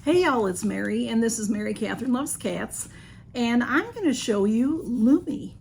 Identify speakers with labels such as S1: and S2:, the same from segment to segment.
S1: Hey y'all, it's Mary, and this is Mary Catherine Loves Cats, and I'm going to show you Lume.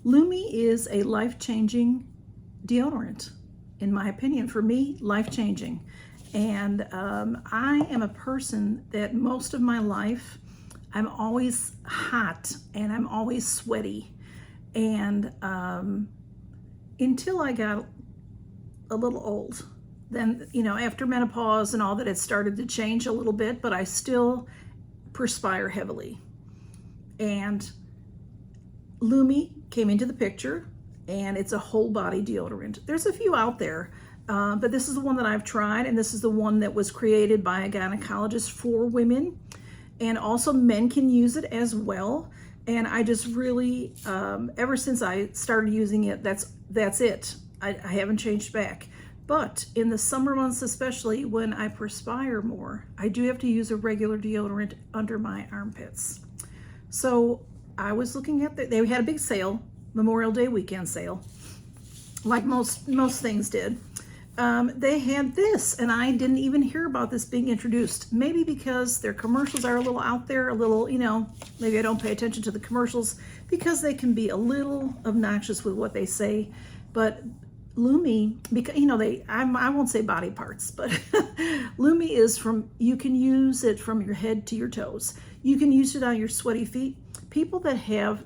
S1: Lume is a life-changing deodorant, in my opinion. For me, life-changing. And I am a person that most of my life, I'm always hot and I'm always sweaty. And until I got a little old. Then, after menopause and all that, it started to change a little bit, but I still perspire heavily. And Lume came into the picture, and it's a whole body deodorant. There's a few out there, but this is the one that I've tried, and this is the one that was created by a gynecologist for women. And also men can use it as well. And I just really, ever since I started using it, that's it. I haven't changed back. But in the summer months, especially when I perspire more, I do have to use a regular deodorant under my armpits. So I was looking at they had a big sale, Memorial Day weekend sale, like most things did. They had this, and I didn't even hear about this being introduced. Maybe because their commercials are a little out there, a little, maybe I don't pay attention to the commercials because they can be a little obnoxious with what they say. But Lume, because I won't say body parts, but Lume is you can use it from your head to your toes. You can use it on your sweaty feet. People that have,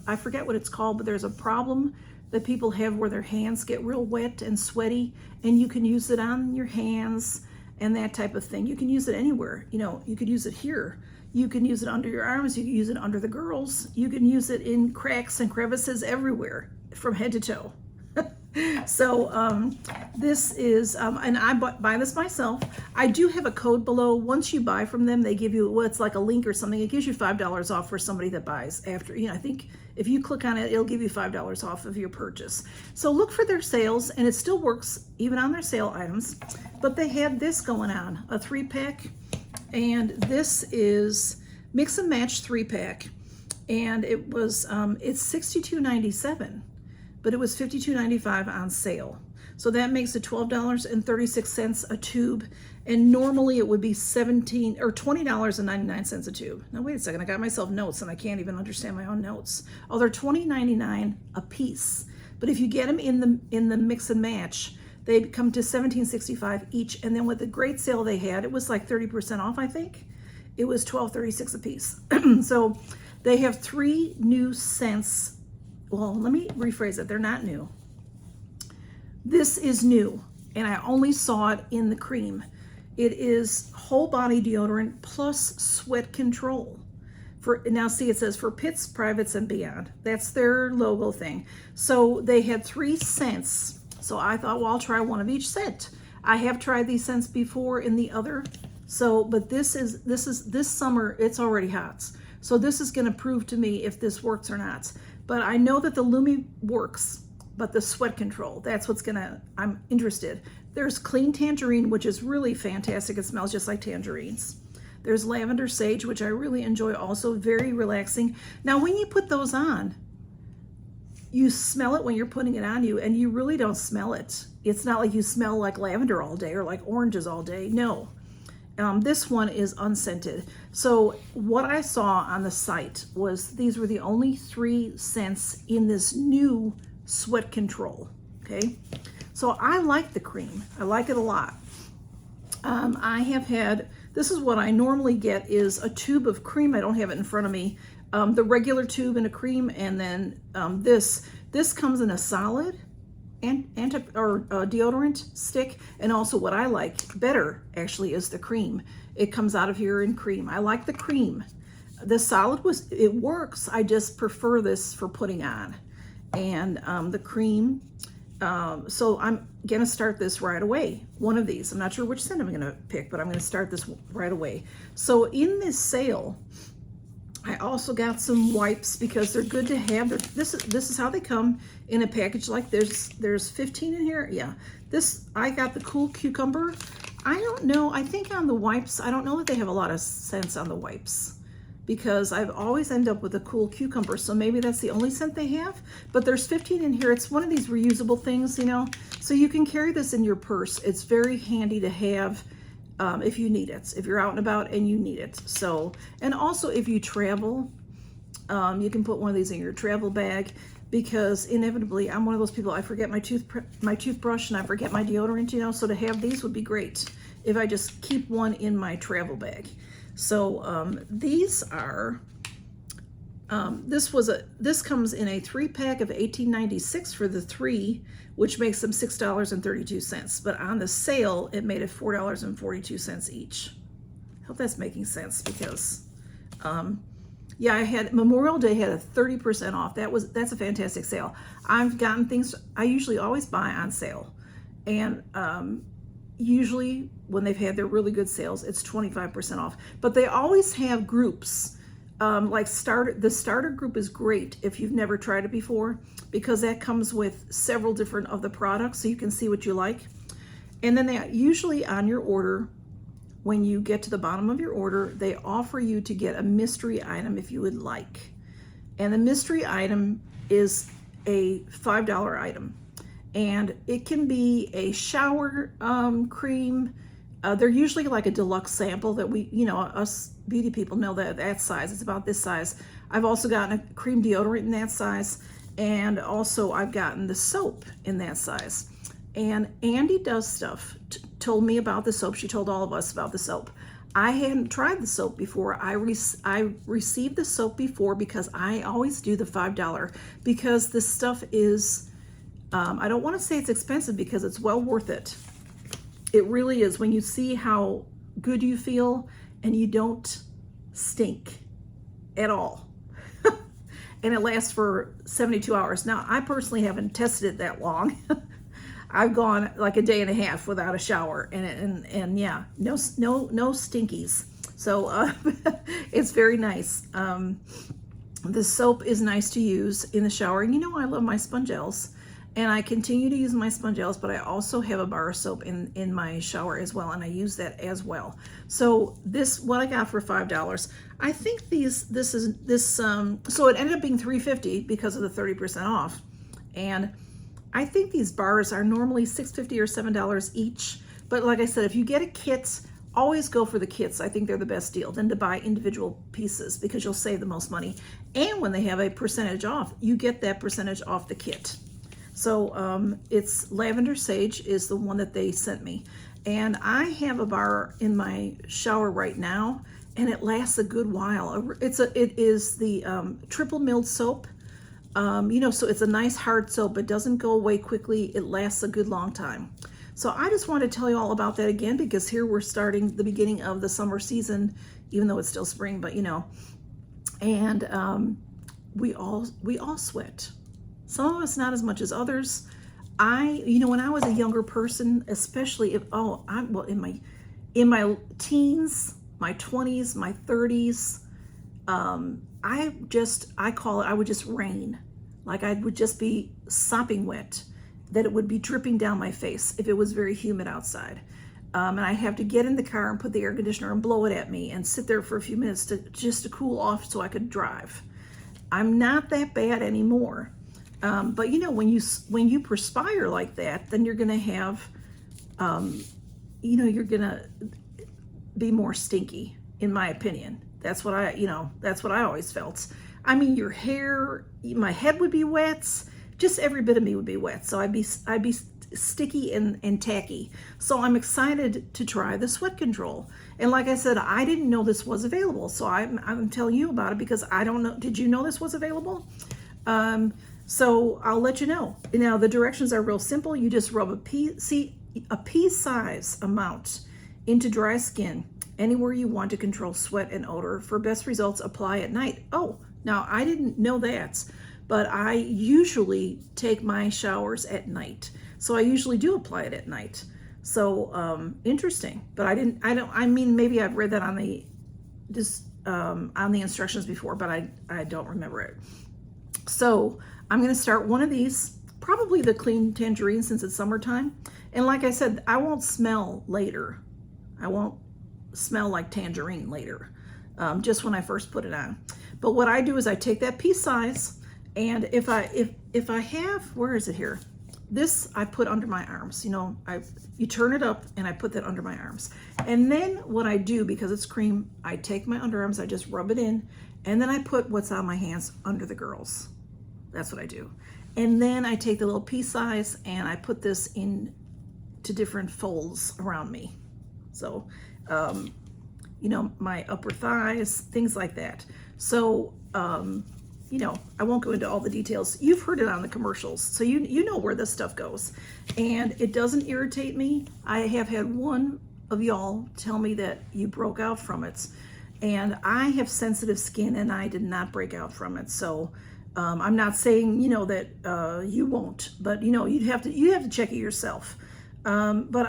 S1: I forget what it's called, but there's a problem that people have where their hands get real wet and sweaty, and you can use it on your hands and that type of thing. You can use it anywhere. You could use it here. You can use it under your arms. You can use it under the girls. You can use it in cracks and crevices everywhere from head to toe. So this is, and I buy this myself. I do have a code below. Once you buy from them, they give you, it's like a link or something. It gives you $5 off for somebody that buys after, I think if you click on it, it'll give you $5 off of your purchase. So look for their sales, and it still works even on their sale items. But they had this going on, a 3-pack, and this is Mix and Match 3-pack, and it was, it's $62.97. But it was $52.95 on sale. So that makes it $12.36 a tube. And normally it would be $20.99 a tube. Now wait a second, I got myself notes and I can't even understand my own notes. Oh, they're $20.99 a piece. But if you get them in the mix and match, they come to $17.65 each. And then with the great sale they had, it was like 30% off, I think. It was $12.36 a piece. So they have 3 new scents. Well, let me rephrase it. They're not new. This is new, and I only saw it in the cream. It is whole body deodorant plus sweat control. Now see, it says for pits, privates, and beyond. That's their logo thing. So they had 3 scents. So I thought, well, I'll try one of each scent. I have tried these scents before in the other. So, but this summer, it's already hot. So this is going to prove to me if this works or not. But I know that the Lume works, but the sweat control, that's what's I'm interested. There's Clean Tangerine, which is really fantastic. It smells just like tangerines. There's Lavender Sage, which I really enjoy also, very relaxing. Now, when you put those on, you smell it when you're putting it on you, and you really don't smell it. It's not like you smell like lavender all day or like oranges all day. No. This one is unscented. So what I saw on the site was these were the only 3 scents in this new sweat control, okay? So I like the cream. I like it a lot. I have had, this is what I normally get is a tube of cream. I don't have it in front of me. The regular tube and a cream, and then this comes in a solid deodorant stick, and also what I like better actually is the cream. It comes out of here in cream. I like the cream. The solid it works. I just prefer this for putting on, and the cream. So I'm gonna start this right away. One of these. I'm not sure which scent I'm gonna pick, but I'm gonna start this right away. So in this sale, I also got some wipes because they're good to have. This is how they come in a package like this. There's 15 in here. Yeah. I got the Cool Cucumber. I don't know. I think on the wipes, I don't know that they have a lot of scents on the wipes because I've always ended up with a Cool Cucumber. So maybe that's the only scent they have. But there's 15 in here. It's one of these reusable things, So you can carry this in your purse. It's very handy to have if you need it, if you're out and about and you need it. So, and also if you travel, you can put one of these in your travel bag, because inevitably I'm one of those people, I forget my toothbrush and I forget my deodorant, you know, so to have these would be great if I just keep one in my travel bag. So these are, this comes in a 3-pack of $18.96 for the 3, which makes them $6.32. But on the sale, it made it $4.42 each. I hope that's making sense, because yeah, I had Memorial Day had a 30% off. That's a fantastic sale. I've gotten things I usually always buy on sale, and usually when they've had their really good sales, it's 25% off. But they always have groups. Like the starter group is great if you've never tried it before, because that comes with several different of the products, so you can see what you like. And then they usually on your order, when you get to the bottom of your order, they offer you to get a mystery item if you would like. And the mystery item is a $5 item. And it can be a shower cream. They're usually like a deluxe sample that we, you know, us beauty people know that size. It's about this size. I've also gotten a cream deodorant in that size. And also I've gotten the soap in that size. And Andy Does Stuff told me about the soap. She told all of us about the soap. I hadn't tried the soap before. I received the soap before because I always do the $5, because this stuff is, I don't want to say it's expensive, because it's well worth it. It really is, when you see how good you feel and you don't stink at all. And it lasts for 72 hours. Now, I personally haven't tested it that long. I've gone like a day and a half without a shower, and yeah, no stinkies. So it's very nice. The soap is nice to use in the shower, and you know I love my Spongelles, and I continue to use my Spongelles, but I also have a bar of soap in my shower as well, and I use that as well. So what I got for $5, I think so it ended up being $3.50 because of the 30% off, and I think these bars are normally $6.50 or $7 each. But like I said, if you get a kit, always go for the kits. I think they're the best deal than to buy individual pieces, because you'll save the most money. And when they have a percentage off, you get that percentage off the kit. So it's Lavender Sage is the one that they sent me. And I have a bar in my shower right now, and it lasts a good while. It is the triple milled soap. You know, so it's a nice hard soap. It doesn't go away quickly. It lasts a good long time. So I just want to tell you all about that again, because here we're starting the beginning of the summer season, even though it's still spring, but you know, and we all sweat. Some of us not as much as others. You know, when I was a younger person, especially in my teens, my 20s, my 30s, I would just rain. Like I would just be sopping wet, that it would be dripping down my face if it was very humid outside. And I'd have to get in the car and put the air conditioner and blow it at me and sit there for a few minutes to cool off so I could drive. I'm not that bad anymore. But you know, when you perspire like that, then you're going to have, you know, you're going to be more stinky, in my opinion. That's what I always felt. I mean, your hair, my head would be wet. Just every bit of me would be wet. So I'd be sticky and tacky. So I'm excited to try the sweat control. And like I said, I didn't know this was available. So I'm telling you about it because I don't know. Did you know this was available? So I'll let you know. Now the directions are real simple. You just rub a pea-size amount into dry skin anywhere you want to control sweat and odor. For best results, apply at night. Oh, now I didn't know that, but I usually take my showers at night. So I usually do apply it at night. So interesting, but I mean, maybe I've read that on the instructions before, but I don't remember it. So I'm going to start one of these, probably the Clean Tangerine, since it's summertime. And like I said, I won't smell later. I won't smell like tangerine later, just when I first put it on. But what I do is I take that pea size, and if I have, where is it here? this I put under my arms. You know, you turn it up and I put that under my arms. And then what I do, because it's cream, I take my underarms, I just rub it in, and then I put what's on my hands under the girls. That's what I do. And then I take the little pea size and I put this in to different folds around me. So, you know, my upper thighs, things like that. So, you know, I won't go into all the details. You've heard it on the commercials, so you know where this stuff goes. And it doesn't irritate me. I have had one of y'all tell me that you broke out from it. And I have sensitive skin and I did not break out from it. So I'm not saying, you know, that you won't, but you know, you have to check it yourself. But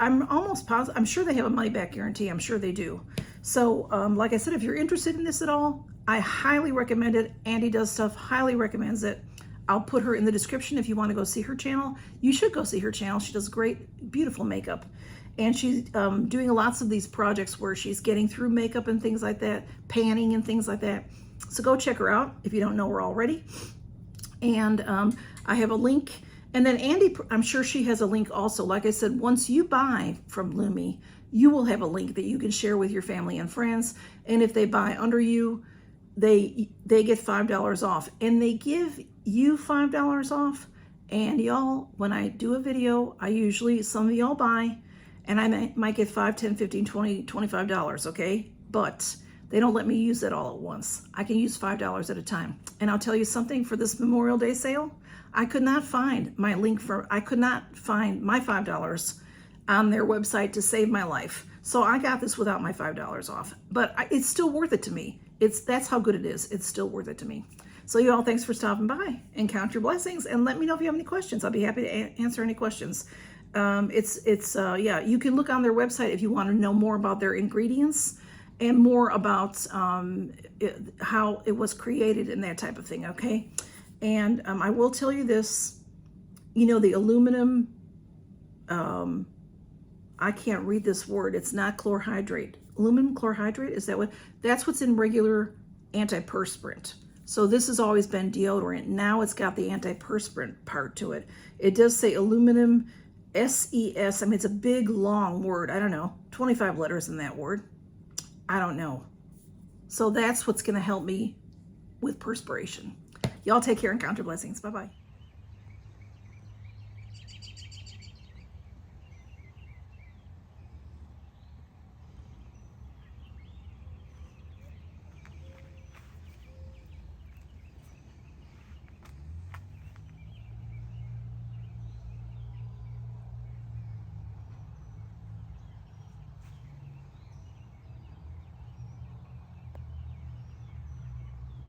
S1: I'm almost positive, I'm sure they have a money back guarantee. I'm sure they do. So like I said, if you're interested in this at all, I highly recommend it. Andi Does Stuff highly recommends it. I'll put her in the description if you want to go see her channel. You should go see her channel. She does great, beautiful makeup. And she's doing lots of these projects where she's getting through makeup and things like that, panning and things like that. So go check her out if you don't know her already. And I have a link. And then Andi, I'm sure she has a link also. Like I said, once you buy from Lumi, you will have a link that you can share with your family and friends. And if they buy under you, they get $5 off. And they give you $5 off. And y'all, when I do a video, I usually, some of y'all buy, and I might get $5, $10, $15, $20, $25, okay? But they don't let me use it all at once. I can use $5 at a time. And I'll tell you something, for this Memorial Day sale, I could not find my link I could not find my $5 on their website to save my life. So I got this without my $5 off, but it's still worth it to me. That's how good it is. It's still worth it to me. So you all, thanks for stopping by, and count your blessings, and let me know if you have any questions. I'll be happy to answer any questions. Yeah, you can look on their website if you want to know more about their ingredients and more about how it was created and that type of thing, okay? And I will tell you this, you know, the aluminum, I can't read this word. It's not chlorhydrate. Aluminum chlorhydrate, is that what? That's what's in regular antiperspirant. So this has always been deodorant. Now it's got the antiperspirant part to it. It does say aluminum, SES. I mean, it's a big, long word. I don't know, 25 letters in that word. I don't know. So that's what's going to help me with perspiration. Y'all take care and count your blessings. Bye-bye.